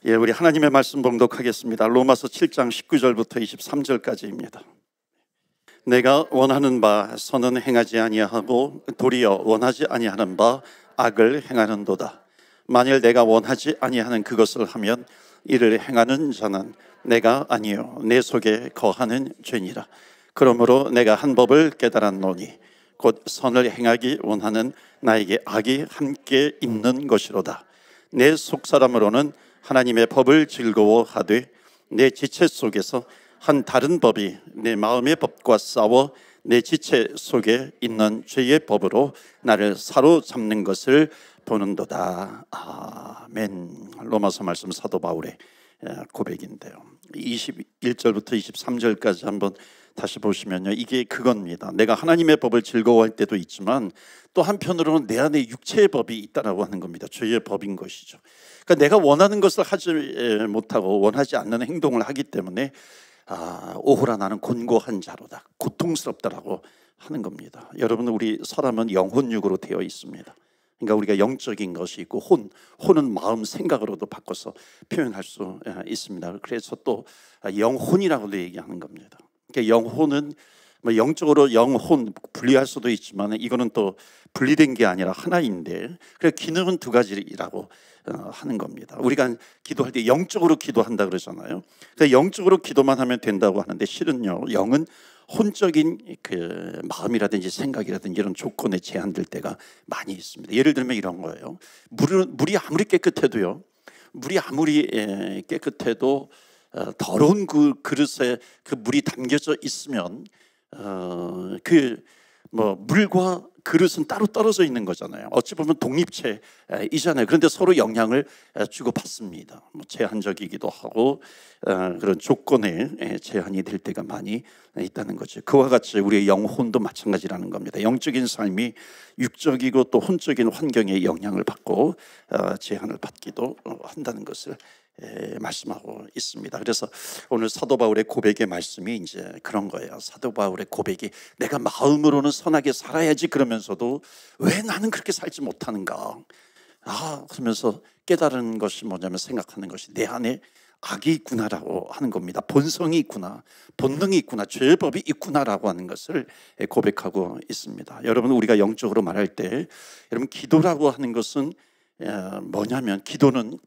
우리 하나님의 말씀 봉독하겠습니다. 로마서 7장 19절부터 23절까지입니다. 내가 원하는 바 선은 행하지 아니하고 도리어 원하지 아니하는 바 악을 행하는도다. 만일 내가 원하지 아니하는 그것을 하면 이를 행하는 자는 내가 아니요 내 속에 거하는 죄니라. 그러므로 내가 한 법을 깨달았노니 곧 선을 행하기 원하는 나에게 악이 함께 있는 것이로다. 내 속사람으로는 하나님의 법을 즐거워하되 내 지체 속에서 한 다른 법이 내 마음의 법과 싸워 내 지체 속에 있는 죄의 법으로 나를 사로잡는 것을 보는도다. 아멘. 로마서 말씀 사도 바울의 고백인데요. 21절부터 23절까지 한번 다시 보시면요, 이게 그겁니다. 내가 하나님의 법을 즐거워할 때도 있지만 또 한편으로는 내 안에 육체의 법이 있다라고 하는 겁니다. 죄의 법인 것이죠. 그러니까 내가 원하는 것을 하지 못하고 원하지 않는 행동을 하기 때문에 오호라 나는 곤고한 자로다, 고통스럽다라고 하는 겁니다. 여러분, 우리 사람은 영혼육으로 되어 있습니다. 그러니까 우리가 영적인 것이 있고 혼은 마음 생각으로도 바꿔서 표현할 수 있습니다. 그래서 또 영혼이라고도 얘기하는 겁니다. 그러니까 영혼은 영적으로 영혼 분리할 수도 있지만 이거는 또 분리된 게 아니라 하나인데, 그래서 기능은 두 가지라고 하는 겁니다. 우리가 기도할 때 영적으로 기도한다 그러잖아요. 그러니까 영적으로 기도만 하면 된다고 하는데 실은요, 영은 혼적인 그 마음이라든지 생각이라든지 이런 조건에 제한될 때가 많이 있습니다. 예를 들면 이런 거예요. 물이 아무리 깨끗해도요, 물이 아무리 깨끗해도 더러운 그 그릇에 그 물이 담겨져 있으면 물과 그릇은 따로 떨어져 있는 거잖아요. 어찌 보면 독립체이잖아요. 그런데 서로 영향을 주고받습니다. 제한적이기도 하고 그런 조건에 제한이 될 때가 많이 있다는 거죠. 그와 같이 우리의 영혼도 마찬가지라는 겁니다. 영적인 삶이 육적이고 또 혼적인 환경에 영향을 받고 제한을 받기도 한다는 것을 말씀하고 있습니다. 그래서 오늘 사도 바울의 고백의 말씀이 이제 그런 거예요. 사도 바울의 고백이 내가 마음으로는 선하게 살아야지 그러면서도 왜 나는 그렇게 살지 못하는가? 그러면서 깨달은 것이 뭐냐면, 생각하는 것이 내 안에 악이 있구나라고 하는 겁니다. 본성이 있구나, 본능이 있구나, 죄의 법이 있구나라고 하는 것을 고백하고 있습니다. 여러분, 우리가 영적으로 말할 때 여러분, 기도라고 하는 것은 뭐냐면, 기도는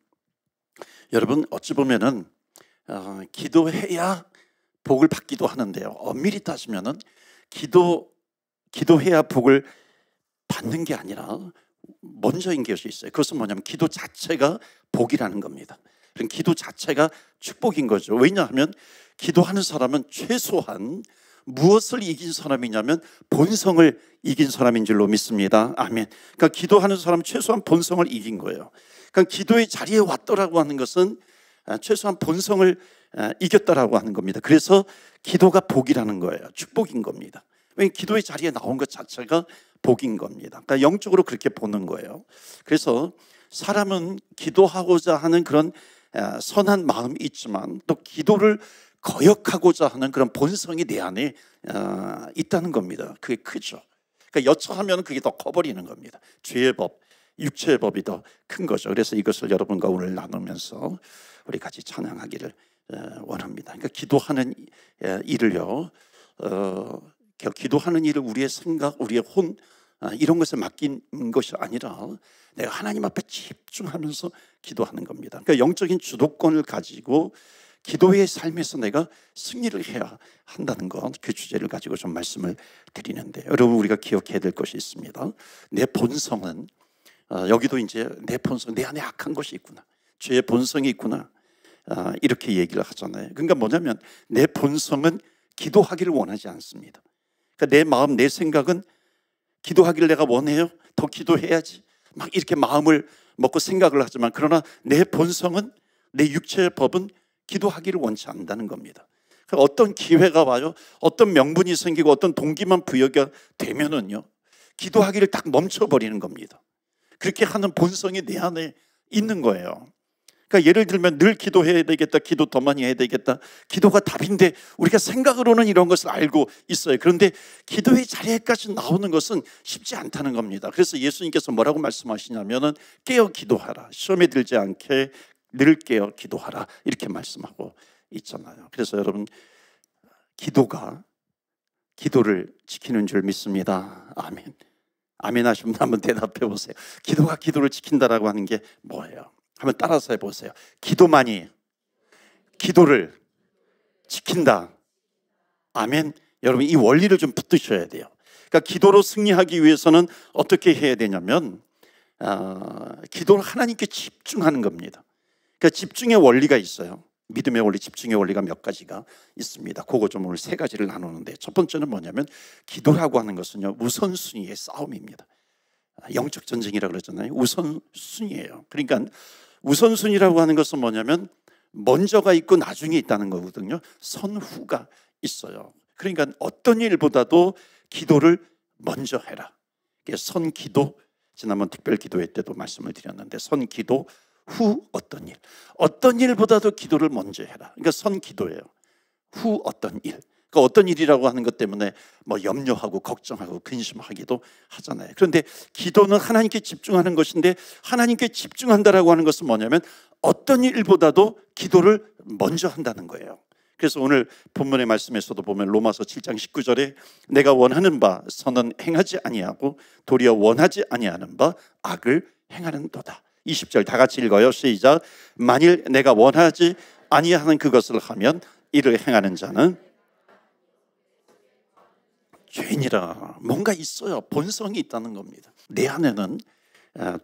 여러분 어찌 보면은 기도해야 복을 받기도 하는데요, 엄밀히 따지면은 기도해야 복을 받는 게 아니라 먼저인 것이 있어요. 그것은 뭐냐면 기도 자체가 복이라는 겁니다. 그럼 기도 자체가 축복인 거죠. 왜냐하면 기도하는 사람은 최소한 무엇을 이긴 사람이냐면 본성을 이긴 사람인 줄로 믿습니다. 아멘. 그러니까 기도하는 사람은 최소한 본성을 이긴 거예요. 그러니까 기도의 자리에 왔더라고 하는 것은 최소한 본성을 이겼다라고 하는 겁니다. 그래서 기도가 복이라는 거예요. 축복인 겁니다. 왜냐하면 기도의 자리에 나온 것 자체가 복인 겁니다. 그러니까 영적으로 그렇게 보는 거예요. 그래서 사람은 기도하고자 하는 그런 선한 마음이 있지만 또 기도를 거역하고자 하는 그런 본성이 내 안에 있다는 겁니다. 그게 크죠. 그러니까 여차하면 그게 더 커버리는 겁니다. 죄의 법, 육체의 법이 더 큰 거죠. 그래서 이것을 여러분과 오늘 나누면서 우리 같이 찬양하기를 원합니다. 그러니까 기도하는 일을요, 기도하는 일을 우리의 생각, 우리의 혼 이런 것에 맡긴 것이 아니라 내가 하나님 앞에 집중하면서 기도하는 겁니다. 그러니까 영적인 주도권을 가지고 기도의 삶에서 내가 승리를 해야 한다는 것, 그 주제를 가지고 좀 말씀을 드리는데, 여러분, 우리가 기억해야 될 것이 있습니다. 내 본성은 여기도 이제 내 본성, 내 안에 악한 것이 있구나, 죄의 본성이 있구나, 이렇게 얘기를 하잖아요. 그러니까 뭐냐면 내 본성은 기도하기를 원하지 않습니다. 그러니까 내 마음, 내 생각은 기도하기를 내가 원해요. 더 기도해야지, 막 이렇게 마음을 먹고 생각을 하지만, 그러나 내 본성은, 내 육체의 법은 기도하기를 원치 않는다는 겁니다. 그러니까 어떤 기회가 와요, 어떤 명분이 생기고 어떤 동기만 부여가 되면은요, 기도하기를 딱 멈춰버리는 겁니다. 그렇게 하는 본성이 내 안에 있는 거예요. 그러니까 예를 들면 늘 기도해야 되겠다, 기도 더 많이 해야 되겠다, 기도가 답인데 우리가 생각으로는 이런 것을 알고 있어요. 그런데 기도의 자리에까지 나오는 것은 쉽지 않다는 겁니다. 그래서 예수님께서 뭐라고 말씀하시냐면은 깨어 기도하라, 시험에 들지 않게 늘 깨어 기도하라 이렇게 말씀하고 있잖아요. 그래서 여러분 기도를 지키는 줄 믿습니다. 아멘. 아멘 하시면 한번 대답해 보세요. 기도가 기도를 지킨다라고 하는 게 뭐예요? 한번 따라서 해보세요. 기도만이 기도를 지킨다. 아멘. 여러분 이 원리를 좀 붙드셔야 돼요. 그러니까 기도로 승리하기 위해서는 어떻게 해야 되냐면 기도를 하나님께 집중하는 겁니다. 그러니까 집중의 원리가 있어요. 믿음의 원리, 집중의 원리가 몇 가지가 있습니다. 그거 좀 오늘 세 가지를 나누는데, 첫 번째는 뭐냐면 기도라고 하는 것은요 우선순위의 싸움입니다. 영적 전쟁이라고 그러잖아요. 우선순위예요. 그러니까 우선순위라고 하는 것은 뭐냐면 먼저가 있고 나중에 있다는 거거든요. 선후가 있어요. 그러니까 어떤 일보다도 기도를 먼저 해라. 선기도, 지난번 특별기도회 때도 말씀을 드렸는데 선기도 후 어떤 일보다도 기도를 먼저 해라. 그러니까 선기도예요. 후 어떤 일. 그러니까 어떤 일이라고 하는 것 때문에 뭐 염려하고 걱정하고 근심하기도 하잖아요. 그런데 기도는 하나님께 집중하는 것인데, 하나님께 집중한다라고 하는 것은 뭐냐면 어떤 일보다도 기도를 먼저 한다는 거예요. 그래서 오늘 본문의 말씀에서도 보면 로마서 7장 19절에 내가 원하는 바 선은 행하지 아니하고 도리어 원하지 아니하는 바 악을 행하는도다. 20절 다 같이 읽어요. 시작. 만일 내가 원하지 아니하는 그것을 하면 이를 행하는 자는 죄인이라. 뭔가 있어요. 본성이 있다는 겁니다. 내 안에는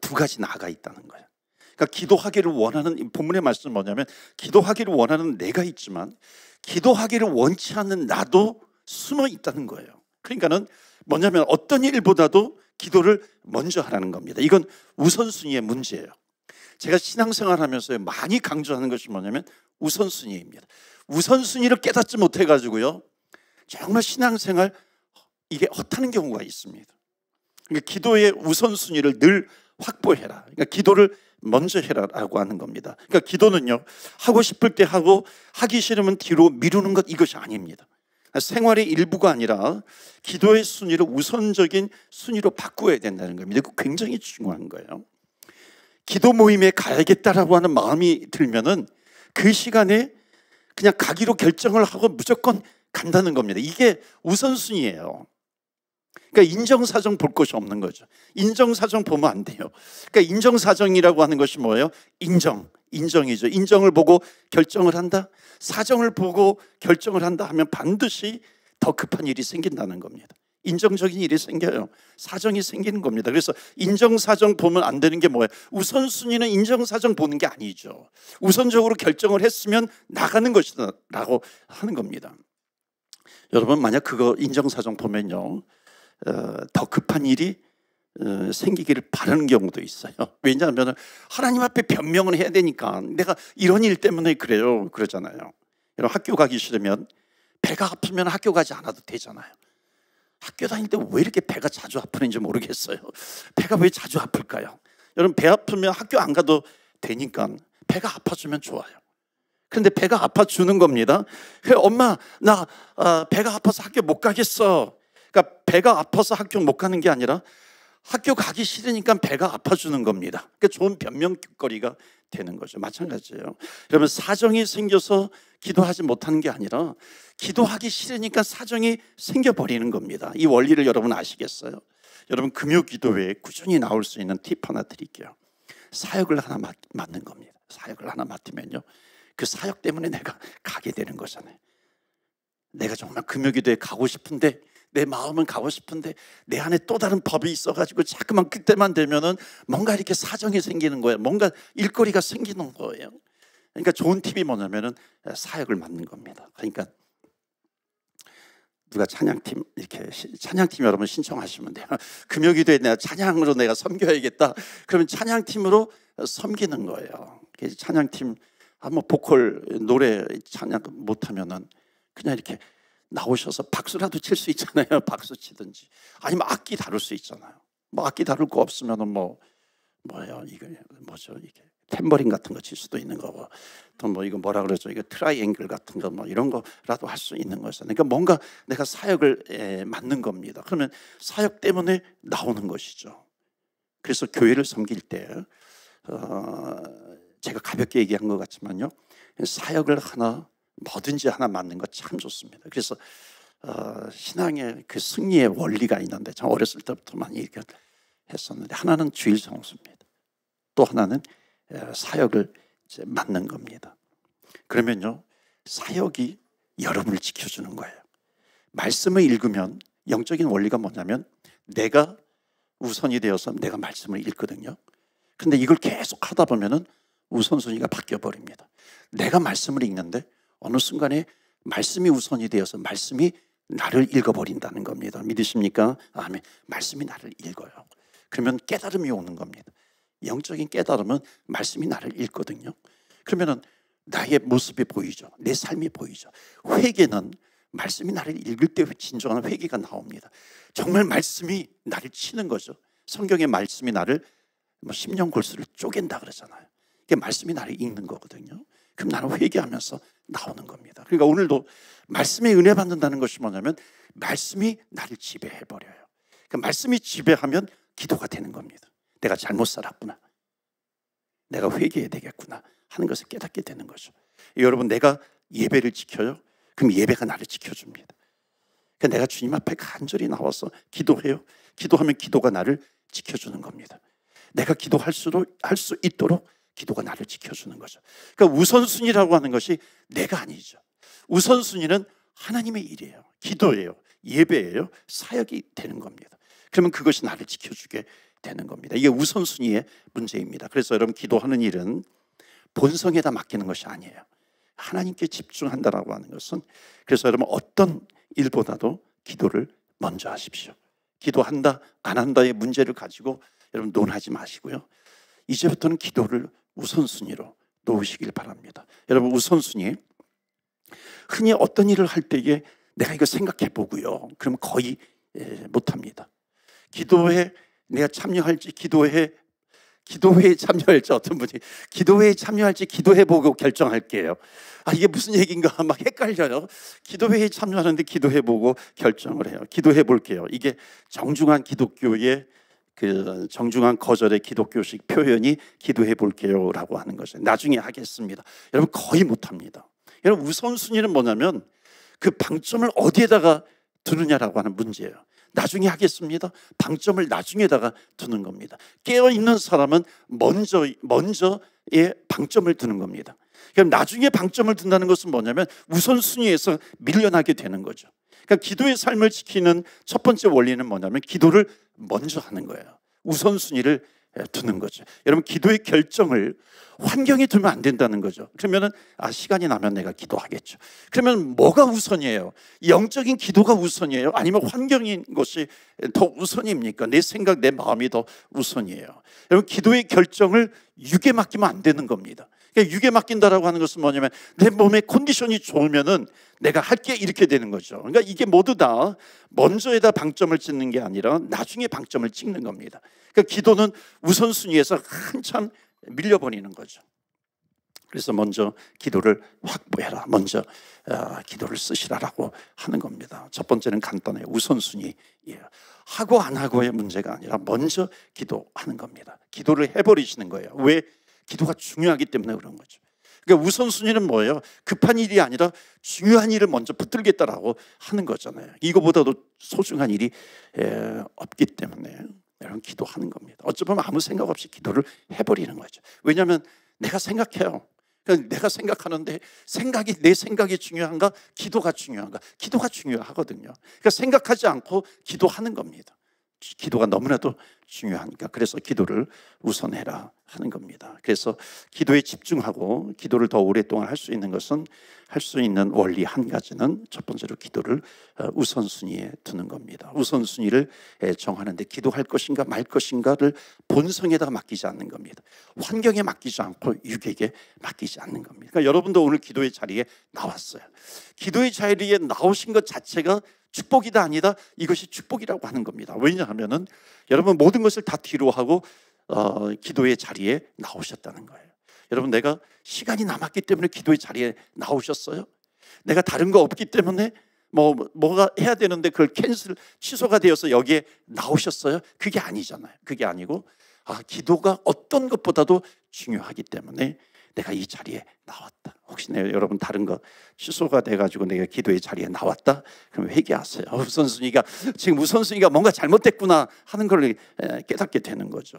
두 가지 나가 있다는 거예요. 그러니까 기도하기를 원하는, 본문의 말씀은 뭐냐면 기도하기를 원하는 내가 있지만 기도하기를 원치 않는 나도 숨어 있다는 거예요. 그러니까는 뭐냐면 어떤 일보다도 기도를 먼저 하라는 겁니다. 이건 우선순위의 문제예요. 제가 신앙생활 하면서 많이 강조하는 것이 뭐냐면 우선순위입니다. 우선순위를 깨닫지 못해가지고요 정말 신앙생활 이게 헛하는 경우가 있습니다. 그러니까 기도의 우선순위를 늘 확보해라. 그러니까 기도를 먼저 해라라고 하는 겁니다. 그러니까 기도는요 하고 싶을 때 하고 하기 싫으면 뒤로 미루는 것, 이것이 아닙니다. 생활의 일부가 아니라 기도의 순위를 우선적인 순위로 바꾸어야 된다는 겁니다. 이거 굉장히 중요한 거예요. 기도 모임에 가야겠다라고 하는 마음이 들면은 그 시간에 그냥 가기로 결정을 하고 무조건 간다는 겁니다. 이게 우선순위예요. 그러니까 인정사정 볼 것이 없는 거죠. 인정사정 보면 안 돼요. 그러니까 인정사정이라고 하는 것이 뭐예요? 인정이죠. 인정을 보고 결정을 한다, 사정을 보고 결정을 한다 하면 반드시 더 급한 일이 생긴다는 겁니다. 인정적인 일이 생겨요. 사정이 생기는 겁니다. 그래서 인정사정 보면 안 되는 게 뭐예요? 우선순위는 인정사정 보는 게 아니죠. 우선적으로 결정을 했으면 나가는 것이다 라고 하는 겁니다. 여러분 만약 그거 인정사정 보면요 더 급한 일이 생기기를 바라는 경우도 있어요. 왜냐하면 하나님 앞에 변명을 해야 되니까, 내가 이런 일 때문에 그래요 그러잖아요. 여러분 학교 가기 싫으면, 배가 아프면 학교 가지 않아도 되잖아요. 학교 다닐 때 왜 이렇게 배가 자주 아프는지 모르겠어요. 배가 왜 자주 아플까요? 여러분 배 아프면 학교 안 가도 되니까 배가 아파주면 좋아요. 그런데 배가 아파주는 겁니다. 엄마 나 배가 아파서 학교 못 가겠어. 그러니까 배가 아파서 학교 못 가는 게 아니라 학교 가기 싫으니까 배가 아파주는 겁니다. 그러니까 좋은 변명거리가 되는 거죠. 마찬가지예요. 여러분 사정이 생겨서 기도하지 못하는 게 아니라 기도하기 싫으니까 사정이 생겨버리는 겁니다. 이 원리를 여러분 아시겠어요? 여러분 금요 기도회에 꾸준히 나올 수 있는 팁 하나 드릴게요. 사역을 하나 맡는 겁니다. 사역을 하나 맡으면요 그 사역 때문에 내가 가게 되는 거잖아요. 내가 정말 금요 기도회에 가고 싶은데, 내 마음은 가고 싶은데 내 안에 또 다른 법이 있어가지고 자꾸만 그때만 되면은 뭔가 이렇게 사정이 생기는 거예요. 뭔가 일거리가 생기는 거예요. 그러니까 좋은 팁이 뭐냐면은 사역을 맡는 겁니다. 그러니까 누가 찬양팀, 이렇게 찬양팀 여러분 신청하시면 돼요. 금요기도에 내가 찬양으로 내가 섬겨야겠다. 그러면 찬양팀으로 섬기는 거예요. 찬양팀 한번 보컬 노래 찬양 못하면은 그냥 이렇게 나오셔서 박수라도 칠 수 있잖아요. 박수 치든지 아니면 악기 다룰 수 있잖아요. 뭐 악기 다룰 거 없으면은 뭐예요? 이거 뭐죠? 이게 탬버린 같은 거 칠 수도 있는 거고, 또 뭐 이거 뭐라 그러죠? 이거 트라이앵글 같은 거 뭐 이런 거라도 할 수 있는 거죠. 그러니까 뭔가 내가 사역을 맡는 겁니다. 그러면 사역 때문에 나오는 것이죠. 그래서 교회를 섬길 때 제가 제가 가볍게 얘기한 것 같지만요, 사역을 하나 뭐든지 하나 맡는 거 참 좋습니다. 그래서 신앙의 그 승리의 원리가 있는데, 참 어렸을 때부터 많이 얘기했었는데, 하나는 주일 성수입니다. 또 하나는 사역을 이제 맡는 겁니다. 그러면요, 사역이 여러분을 지켜주는 거예요. 말씀을 읽으면 영적인 원리가 뭐냐면, 내가 우선이 되어서 내가 말씀을 읽거든요. 근데 이걸 계속 하다 보면은 우선순위가 바뀌어 버립니다. 내가 말씀을 읽는데 어느 순간에 말씀이 우선이 되어서 말씀이 나를 읽어버린다는 겁니다. 믿으십니까? 아멘. 말씀이 나를 읽어요. 그러면 깨달음이 오는 겁니다. 영적인 깨달음은 말씀이 나를 읽거든요. 그러면은 나의 모습이 보이죠. 내 삶이 보이죠. 회개는 말씀이 나를 읽을 때 진정한 회개가 나옵니다. 정말 말씀이 나를 치는 거죠. 성경의 말씀이 나를 심령 골수를 쪼갠다 그러잖아요. 이게 말씀이 나를 읽는 거거든요. 그럼 나는 회개하면서 나오는 겁니다. 그러니까 오늘도 말씀에 은혜 받는다는 것이 뭐냐면, 말씀이 나를 지배해버려요. 그러니까 말씀이 지배하면 기도가 되는 겁니다. 내가 잘못 살았구나, 내가 회개해야 되겠구나 하는 것을 깨닫게 되는 거죠. 여러분, 내가 예배를 지켜요? 그럼 예배가 나를 지켜줍니다. 그러니까 내가 주님 앞에 간절히 나와서 기도해요. 기도하면 기도가 나를 지켜주는 겁니다. 내가 기도할 수 있도록 기도가 나를 지켜주는 거죠. 그러니까 우선순위라고 하는 것이 내가 아니죠. 우선순위는 하나님의 일이에요. 기도예요. 예배예요. 사역이 되는 겁니다. 그러면 그것이 나를 지켜주게 되는 겁니다. 이게 우선순위의 문제입니다. 그래서 여러분, 기도하는 일은 본성에다 맡기는 것이 아니에요. 하나님께 집중한다라고 하는 것은, 그래서 여러분, 어떤 일보다도 기도를 먼저 하십시오. 기도한다 안 한다의 문제를 가지고 여러분 논하지 마시고요, 이제부터는 기도를 우선순위로 놓으시길 바랍니다. 여러분, 우선순위, 흔히 어떤 일을 할 때에 내가 이거 생각해 보고요, 그러면 거의 못합니다. 기도에 내가 참여할지, 기도회에 참여할지, 어떤 분이 기도회에 참여할지 기도해보고 결정할게요. 이게 무슨 얘기인가 막 헷갈려요. 기도회에 참여하는데 기도해보고 결정을 해요. 기도해볼게요. 이게 정중한 기독교의 그 정중한 거절의 기독교식 표현이 기도해볼게요 라고 하는 것을 나중에 하겠습니다. 여러분, 거의 못합니다. 여러분, 우선순위는 뭐냐면 그 방점을 어디에다가 두느냐라고 하는 문제예요. 나중에 하겠습니다. 방점을 나중에다가 두는 겁니다. 깨어있는 사람은 먼저의 방점을 두는 겁니다. 그럼 나중에 방점을 둔다는 것은 뭐냐면 우선순위에서 밀려나게 되는 거죠. 그러니까 기도의 삶을 지키는 첫 번째 원리는 뭐냐면 기도를 먼저 하는 거예요. 우선순위를 두는 거죠. 여러분, 기도의 결정을 환경에 두면 안 된다는 거죠. 그러면은 시간이 나면 내가 기도하겠죠. 그러면 뭐가 우선이에요? 영적인 기도가 우선이에요? 아니면 환경인 것이 더 우선입니까? 내 생각, 내 마음이 더 우선이에요? 여러분, 기도의 결정을 육에 맡기면 안 되는 겁니다. 그러니까 육에 맡긴다라고 하는 것은 뭐냐면 내 몸의 컨디션이 좋으면은 내가 할 게 이렇게 되는 거죠. 그러니까 이게 모두 다 먼저에다 방점을 찍는 게 아니라 나중에 방점을 찍는 겁니다. 그러니까 기도는 우선순위에서 한참 밀려버리는 거죠. 그래서 먼저 기도를 확보해라, 먼저 기도를 쓰시라라고 하는 겁니다. 첫 번째는 간단해요. 우선순위예요. 하고 안 하고의 문제가 아니라 먼저 기도하는 겁니다. 기도를 해버리시는 거예요. 왜? 기도가 중요하기 때문에 그런 거죠. 그러니까 우선순위는 뭐예요? 급한 일이 아니라 중요한 일을 먼저 붙들겠다라고 하는 거잖아요. 이거보다도 소중한 일이 없기 때문에 여러분, 기도하는 겁니다. 어쩌면 아무 생각 없이 기도를 해버리는 거죠. 왜냐하면 내가 생각해요. 그러니까 내가 생각하는데 내 생각이 중요한가? 기도가 중요한가? 기도가 중요하거든요. 그러니까 생각하지 않고 기도하는 겁니다. 기도가 너무나도 중요하니까. 그래서 기도를 우선해라 하는 겁니다. 그래서 기도에 집중하고 기도를 더 오랫동안 할 수 있는 것은, 할 수 있는 원리 한 가지는 첫 번째로 기도를 우선순위에 두는 겁니다. 우선순위를 정하는데 기도할 것인가 말 것인가를 본성에다가 맡기지 않는 겁니다. 환경에 맡기지 않고 육에게 맡기지 않는 겁니다. 그러니까 여러분도 오늘 기도의 자리에 나왔어요. 기도의 자리에 나오신 것 자체가 축복이다 아니다, 이것이 축복이라고 하는 겁니다. 왜냐하면은 여러분, 모든 것을 다 뒤로 하고 기도의 자리에 나오셨다는 거예요. 여러분, 내가 시간이 남았기 때문에 기도의 자리에 나오셨어요? 내가 다른 거 없기 때문에 뭐가 해야 되는데 그걸 취소가 되어서 여기에 나오셨어요? 그게 아니잖아요. 그게 아니고 기도가 어떤 것보다도 중요하기 때문에 내가 이 자리에 나왔다. 혹시 여러분 다른 거 취소가 돼가지고 내가 기도의 자리에 나왔다? 그럼 회개하세요. 우선순위가 지금 우선순위가 뭔가 잘못됐구나 하는 걸 깨닫게 되는 거죠.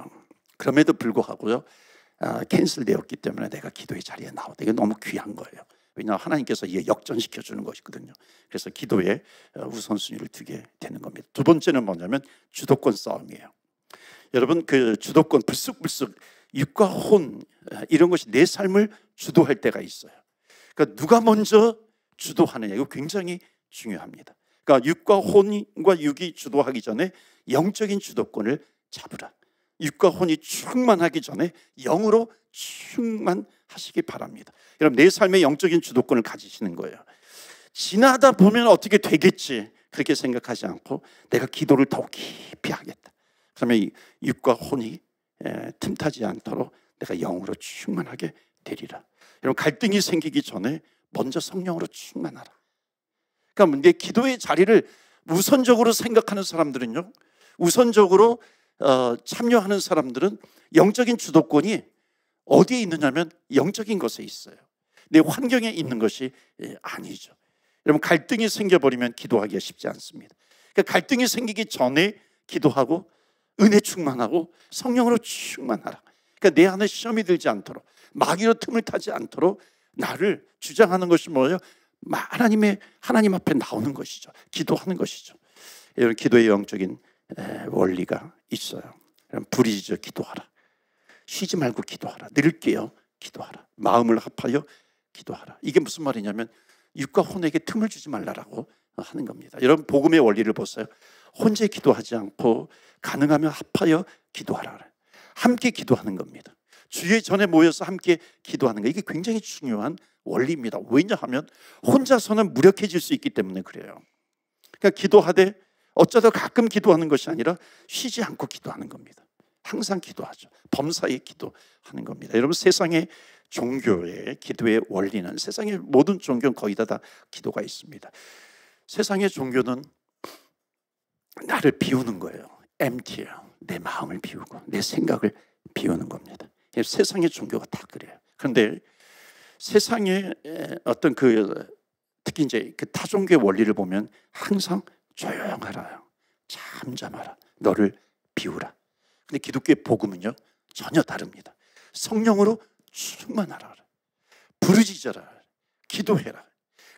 그럼에도 불구하고요, 캔슬되었기 때문에 내가 기도의 자리에 나왔다. 이게 너무 귀한 거예요. 왜냐하면 하나님께서 이게 역전시켜 주는 것이거든요. 그래서 기도에 우선순위를 두게 되는 겁니다. 두 번째는 뭐냐면 주도권 싸움이에요. 여러분, 그 주도권, 불쑥불쑥 육과 혼 이런 것이 내 삶을 주도할 때가 있어요. 그러니까 누가 먼저 주도하느냐, 이거 굉장히 중요합니다. 그러니까 육과 혼과 육이 주도하기 전에 영적인 주도권을 잡으라. 육과 혼이 충만하기 전에 영으로 충만하시기 바랍니다. 여러분, 내 삶의 영적인 주도권을 가지시는 거예요. 지나다 보면 어떻게 되겠지 그렇게 생각하지 않고 내가 기도를 더욱 깊이 하겠다. 그러면 이 육과 혼이 틈타지 않도록 내가 영으로 충만하게 되리라. 여러분, 갈등이 생기기 전에 먼저 성령으로 충만하라. 그러니까 내 기도의 자리를 우선적으로 생각하는 사람들은요, 우선적으로 참여하는 사람들은 영적인 주도권이 어디에 있느냐면 영적인 것에 있어요. 내 환경에 있는 것이 아니죠. 여러분, 갈등이 생겨버리면 기도하기가 쉽지 않습니다. 그러니까 갈등이 생기기 전에 기도하고 은혜 충만하고 성령으로 충만하라. 그러니까 내 안에 시험이 들지 않도록, 마귀로 틈을 타지 않도록 나를 주장하는 것이 뭐예요? 하나님 앞에 나오는 것이죠. 기도하는 것이죠. 이런 기도의 영적인 원리가 있어요. 부르짖어 기도하라. 쉬지 말고 기도하라. 늘 깨어 기도하라. 마음을 합하여 기도하라. 이게 무슨 말이냐면 육과 혼에게 틈을 주지 말라라고 하는 겁니다. 여러분, 복음의 원리를 보세요. 혼자 기도하지 않고 가능하면 합하여 기도하라. 함께 기도하는 겁니다. 주의 전에 모여서 함께 기도하는 거, 이게 굉장히 중요한 원리입니다. 왜냐하면 혼자서는 무력해질 수 있기 때문에 그래요. 그러니까 기도하되 어쩌다 가끔 기도하는 것이 아니라 쉬지 않고 기도하는 겁니다. 항상 기도하죠. 범사에 기도하는 겁니다. 여러분, 세상의 종교의 기도의 원리는, 세상의 모든 종교는 거의 다 기도가 있습니다. 세상의 종교는 나를 비우는 거예요. empty예요. 내 마음을 비우고 내 생각을 비우는 겁니다. 세상의 종교가 다 그래요. 그런데 세상의 어떤 특히 이제 그 타종교의 원리를 보면 항상 조용하라, 잠잠하라, 너를 비우라. 근데 기독교의 복음은요, 전혀 다릅니다. 성령으로 충만하라, 부르짖어라, 기도해라,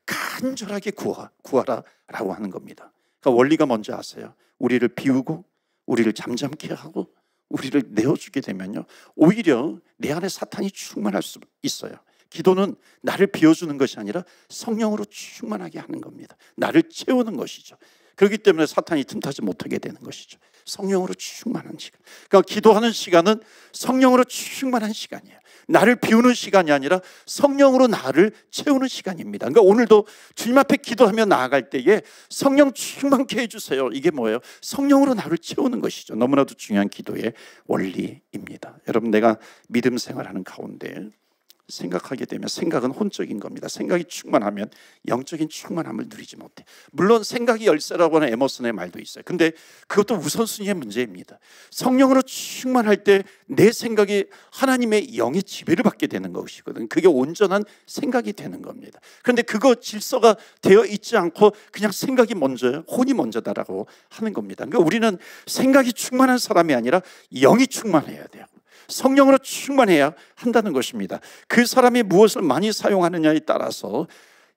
간절하게 구하라라고 하는 겁니다. 그러니까 원리가 뭔지 아세요? 우리를 비우고 우리를 잠잠케 하고 우리를 내어주게 되면요, 오히려 내 안에 사탄이 충만할 수 있어요. 기도는 나를 비워주는 것이 아니라 성령으로 충만하게 하는 겁니다. 나를 채우는 것이죠. 그렇기 때문에 사탄이 틈타지 못하게 되는 것이죠. 성령으로 충만한 시간. 그러니까 기도하는 시간은 성령으로 충만한 시간이에요. 나를 비우는 시간이 아니라 성령으로 나를 채우는 시간입니다. 그러니까 오늘도 주님 앞에 기도하며 나아갈 때에 성령 충만케 해주세요. 이게 뭐예요? 성령으로 나를 채우는 것이죠. 너무나도 중요한 기도의 원리입니다. 여러분, 내가 믿음 생활하는 가운데 생각하게 되면 생각은 혼적인 겁니다. 생각이 충만하면 영적인 충만함을 누리지 못해. 물론 생각이 열쇠라고 하는 에머슨의 말도 있어요. 근데 그것도 우선순위의 문제입니다. 성령으로 충만할 때 내 생각이 하나님의 영의 지배를 받게 되는 것이거든요. 그게 온전한 생각이 되는 겁니다. 그런데 그거 질서가 되어 있지 않고 그냥 생각이 먼저요, 혼이 먼저다라고 하는 겁니다. 그러니까 우리는 생각이 충만한 사람이 아니라 영이 충만해야 돼요. 성령으로 충만해야 한다는 것입니다. 그 사람이 무엇을 많이 사용하느냐에 따라서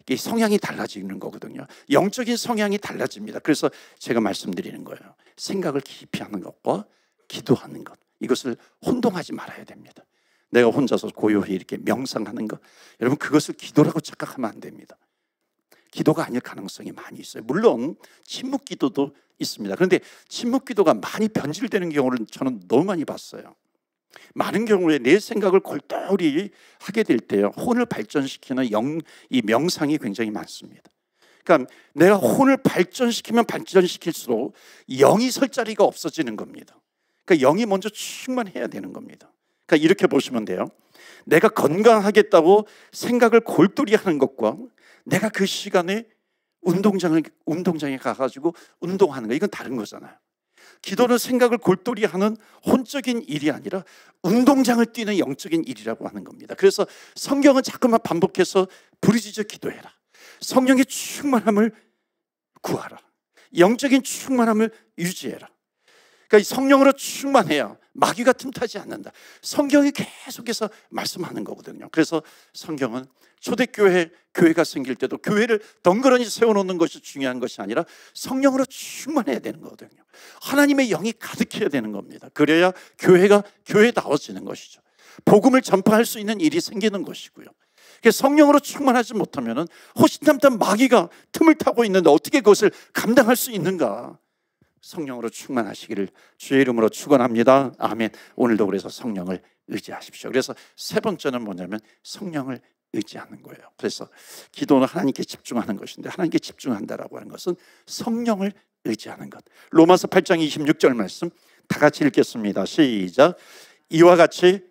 이 성향이 달라지는 거거든요. 영적인 성향이 달라집니다. 그래서 제가 말씀드리는 거예요. 생각을 깊이 하는 것과 기도하는 것, 이것을 혼동하지 말아야 됩니다. 내가 혼자서 고요히 이렇게 명상하는 것, 여러분, 그것을 기도라고 착각하면 안 됩니다. 기도가 아닐 가능성이 많이 있어요. 물론 침묵 기도도 있습니다. 그런데 침묵 기도가 많이 변질되는 경우를 저는 너무 많이 봤어요. 많은 경우에 내 생각을 골똘히 하게 될 때요, 혼을 발전시키는 이 명상이 굉장히 많습니다. 그러니까 내가 혼을 발전시키면 발전시킬수록 영이 설 자리가 없어지는 겁니다. 그러니까 영이 먼저 충만해야 되는 겁니다. 그러니까 이렇게 보시면 돼요. 내가 건강하겠다고 생각을 골똘히 하는 것과 내가 그 시간에 운동장에 가가지고 운동하는 거, 이건 다른 거잖아요. 기도는 생각을 골똘히 하는 혼적인 일이 아니라 운동장을 뛰는 영적인 일이라고 하는 겁니다. 그래서 성경은 자꾸만 반복해서 부르짖어 기도해라, 성령의 충만함을 구하라, 영적인 충만함을 유지해라. 그러니까 성령으로 충만해야 마귀가 틈타지 않는다. 성경이 계속해서 말씀하는 거거든요. 그래서 성경은 초대교회, 교회가 생길 때도 교회를 덩그러니 세워놓는 것이 중요한 것이 아니라 성령으로 충만해야 되는 거거든요. 하나님의 영이 가득해야 되는 겁니다. 그래야 교회가 교회다워지는 것이죠. 복음을 전파할 수 있는 일이 생기는 것이고요. 성령으로 충만하지 못하면 호시탐탐 마귀가 틈을 타고 있는데 어떻게 그것을 감당할 수 있는가? 성령으로 충만하시기를 주의 이름으로 축원합니다. 아멘. 오늘도 그래서 성령을 의지하십시오. 그래서 세 번째는 뭐냐면 성령을 의지하는 거예요. 그래서 기도는 하나님께 집중하는 것인데, 하나님께 집중한다라고 하는 것은 성령을 의지하는 것. 로마서 8장 26절 말씀 다 같이 읽겠습니다. 시작. 이와 같이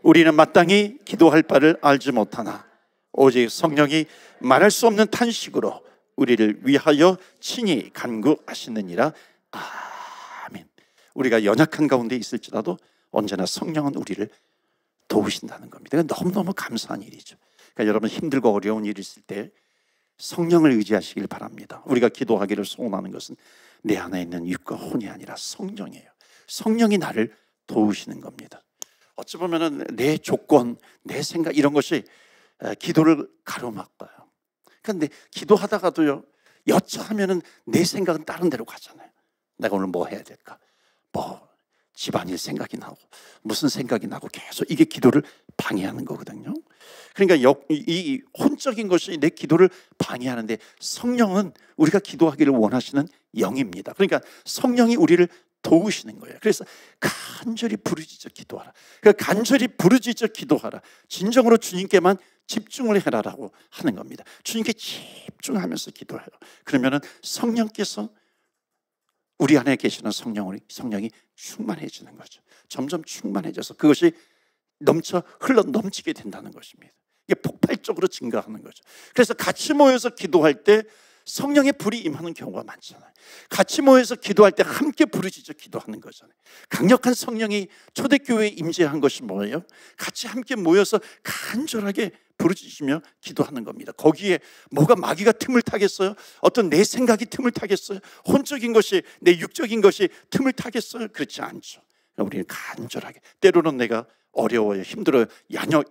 우리는 마땅히 기도할 바를 알지 못하나 오직 성령이 말할 수 없는 탄식으로 우리를 위하여 친히 간구하시느니라. 아멘. 우리가 연약한 가운데 있을지라도 언제나 성령은 우리를 도우신다는 겁니다. 너무너무 감사한 일이죠. 그러니까 여러분 힘들고 어려운 일이 있을 때 성령을 의지하시길 바랍니다. 우리가 기도하기를 소원하는 것은 내 안에 있는 육과 혼이 아니라 성령이에요. 성령이 나를 도우시는 겁니다. 어찌 보면은 내 조건, 내 생각 이런 것이 기도를 가로막아요. 그런데 기도하다가도요, 여차하면은 내 생각은 다른 데로 가잖아요. 내가 오늘 뭐 해야 될까? 뭐 집안일 생각이 나고 무슨 생각이 나고 계속 이게 기도를 방해하는 거거든요. 그러니까 이 혼적인 것이 내 기도를 방해하는데 성령은 우리가 기도하기를 원하시는 영입니다. 그러니까 성령이 우리를 도우시는 거예요. 그래서 간절히 부르짖어 기도하라. 그러니까 간절히 부르짖어 기도하라. 진정으로 주님께만 집중을 해라라고 하는 겁니다. 주님께 집중하면서 기도해요. 그러면은 성령께서 우리 안에 계시는 성령이 충만해지는 거죠. 점점 충만해져서 그것이 흘러 넘치게 된다는 것입니다. 이게 폭발적으로 증가하는 거죠. 그래서 같이 모여서 기도할 때 성령의 불이 임하는 경우가 많잖아요. 같이 모여서 기도할 때 함께 부르짖어 기도하는 거잖아요. 강력한 성령이 초대교회에 임재한 것이 뭐예요? 같이 함께 모여서 간절하게 부르짖으며 기도하는 겁니다. 거기에 뭐가 마귀가 틈을 타겠어요? 어떤 내 생각이 틈을 타겠어요? 혼적인 것이, 내 육적인 것이 틈을 타겠어요? 그렇지 않죠. 우리는 간절하게, 때로는 내가 어려워요, 힘들어요,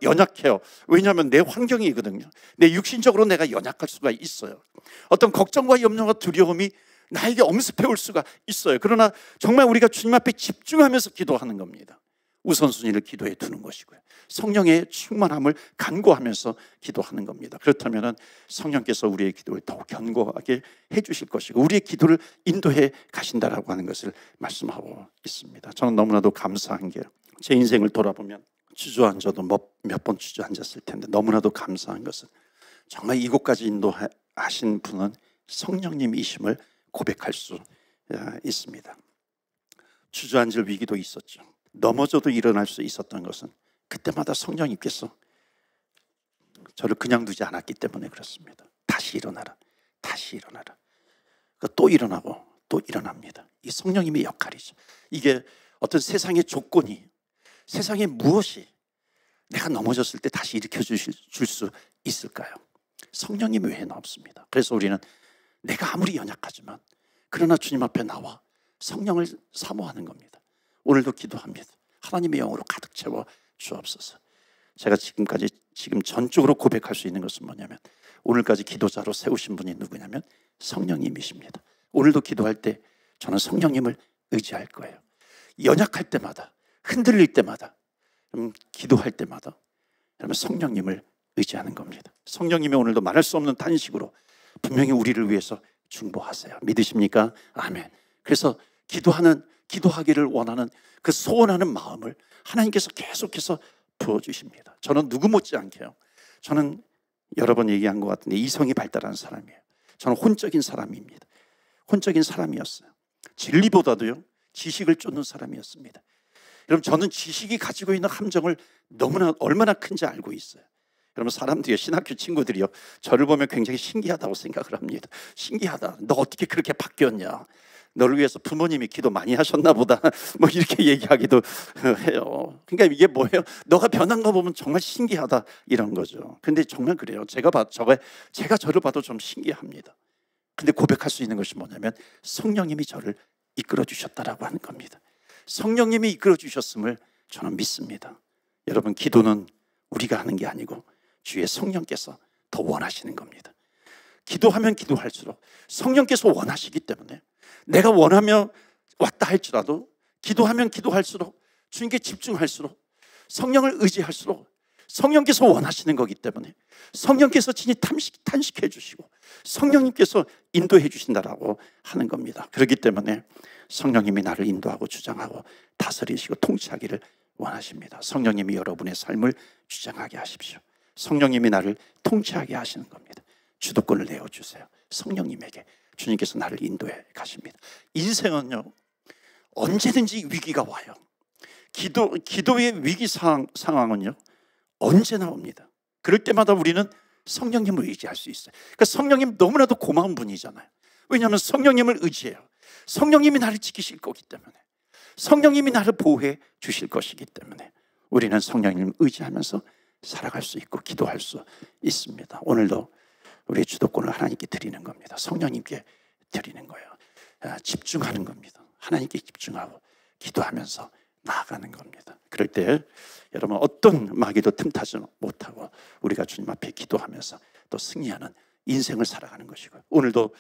연약해요. 왜냐하면 내 환경이거든요. 내 육신적으로 내가 연약할 수가 있어요. 어떤 걱정과 염려와 두려움이 나에게 엄습해 올 수가 있어요. 그러나 정말 우리가 주님 앞에 집중하면서 기도하는 겁니다. 우선순위를 기도에 두는 것이고요. 성령의 충만함을 간구하면서 기도하는 겁니다. 그렇다면 성령께서 우리의 기도를 더욱 견고하게 해주실 것이고 우리의 기도를 인도해 가신다라고 하는 것을 말씀하고 있습니다. 저는 너무나도 감사한 게 제 인생을 돌아보면 주저앉아도 몇 번 주저앉았을 텐데 너무나도 감사한 것은 정말 이곳까지 인도하신 분은 성령님이심을 고백할 수 있습니다. 주저앉을 위기도 있었죠. 넘어져도 일어날 수 있었던 것은 그때마다 성령님께서 저를 그냥 두지 않았기 때문에 그렇습니다. 다시 일어나라, 다시 일어나라. 또 일어나고 또 일어납니다. 이 성령님의 역할이죠. 이게 어떤 세상의 조건이, 세상의 무엇이 내가 넘어졌을 때 다시 일으켜 줄 수 있을까요? 성령님 외에는 없습니다. 그래서 우리는 내가 아무리 연약하지만 그러나 주님 앞에 나와 성령을 사모하는 겁니다. 오늘도 기도합니다. 하나님의 영으로 가득 채워 주옵소서. 제가 지금 전적으로 고백할 수 있는 것은 뭐냐면 오늘까지 기도자로 세우신 분이 누구냐면 성령님이십니다. 오늘도 기도할 때 저는 성령님을 의지할 거예요. 연약할 때마다, 흔들릴 때마다, 기도할 때마다 여러분 성령님을 의지하는 겁니다. 성령님이 오늘도 말할 수 없는 탄식으로 분명히 우리를 위해서 중보하세요. 믿으십니까? 아멘. 그래서 기도하기를 원하는 그 소원하는 마음을 하나님께서 계속해서 부어주십니다. 저는 누구 못지않게요. 저는 여러 번 얘기한 것 같은데 이성이 발달한 사람이에요. 저는 혼적인 사람입니다. 혼적인 사람이었어요. 진리보다도요 지식을 쫓는 사람이었습니다. 여러분 저는 지식이 가지고 있는 함정을 얼마나 큰지 알고 있어요. 여러분, 사람들이요, 신학교 친구들이요, 저를 보면 굉장히 신기하다고 생각을 합니다. 신기하다. 너 어떻게 그렇게 바뀌었냐? 너를 위해서 부모님이 기도 많이 하셨나 보다. 뭐 이렇게 얘기하기도 해요. 그러니까 이게 뭐예요? 너가 변한 거 보면 정말 신기하다, 이런 거죠. 근데 정말 그래요. 제가 저를 봐도 좀 신기합니다. 근데 고백할 수 있는 것이 뭐냐면 성령님이 저를 이끌어 주셨다라고 하는 겁니다. 성령님이 이끌어 주셨음을 저는 믿습니다. 여러분, 기도는 우리가 하는 게 아니고 주의 성령께서 더 원하시는 겁니다. 기도하면 기도할수록 성령께서 원하시기 때문에 내가 원하며 왔다 할지라도 기도하면 기도할수록 주님께 집중할수록 성령을 의지할수록 성령께서 원하시는 거기 때문에 성령께서 친히 탄식해 주시고 성령님께서 인도해 주신다라고 하는 겁니다. 그렇기 때문에 성령님이 나를 인도하고 주장하고 다스리시고 통치하기를 원하십니다. 성령님이 여러분의 삶을 주장하게 하십시오. 성령님이 나를 통치하게 하시는 겁니다. 주도권을 내어주세요. 성령님에게. 주님께서 나를 인도해 가십니다. 인생은요, 언제든지 위기가 와요. 기도의 위기 상황은요, 언제나 옵니다. 그럴 때마다 우리는 성령님을 의지할 수 있어요. 그러니까 성령님 너무나도 고마운 분이잖아요. 왜냐하면 성령님을 의지해요. 성령님이 나를 지키실 거기 때문에, 성령님이 나를 보호해 주실 것이기 때문에 우리는 성령님을 의지하면서 살아갈 수 있고 기도할 수 있습니다. 오늘도 우리의 주도권을 하나님께 드리는 겁니다. 성령님께 드리는 거예요. 집중하는 겁니다. 하나님께 집중하고 기도하면서 나아가는 겁니다. 그럴 때 여러분, 어떤 마귀도 틈타지 못하고 우리가 주님 앞에 기도하면서 또 승리하는 인생을 살아가는 것이고요. 오늘도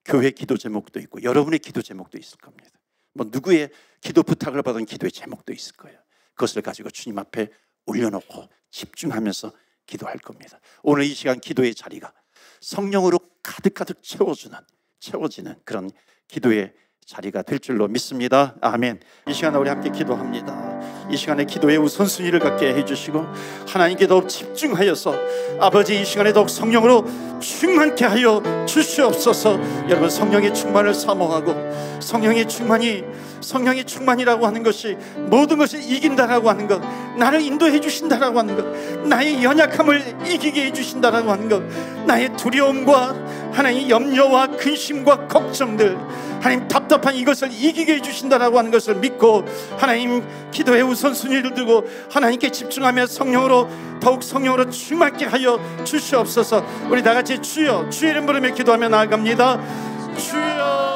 교회 기도 제목도 있고 여러분의 기도 제목도 있을 겁니다. 뭐 누구의 기도 부탁을 받은 기도의 제목도 있을 거예요. 그것을 가지고 주님 앞에 올려놓고 집중하면서 기도할 겁니다. 오늘 이 시간 기도의 자리가 성령으로 가득가득 채워지는 그런 기도의 자리가 될 줄로 믿습니다. 아멘. 이 시간에 우리 함께 기도합니다. 이 시간에 기도의 우선순위를 갖게 해주시고 하나님께 더욱 집중하여서 아버지, 이 시간에 더욱 성령으로 충만케 하여 주시옵소서. 여러분, 성령의 충만을 사모하고 성령의 충만이라고 하는 것이 모든 것을 이긴다라고 하는 것, 나를 인도해 주신다라고 하는 것, 나의 연약함을 이기게 해 주신다라고 하는 것, 나의 두려움과 하나님의 염려와 근심과 걱정들, 하나님 답답한 이것을 이기게 해주신다라고 하는 것을 믿고 하나님 기도의 우선순위를 두고 하나님께 집중하며 더욱 성령으로 충만케 하여 주시옵소서. 우리 다같이 주여, 주의 이름 부르며 기도하며 나아갑니다. 주여.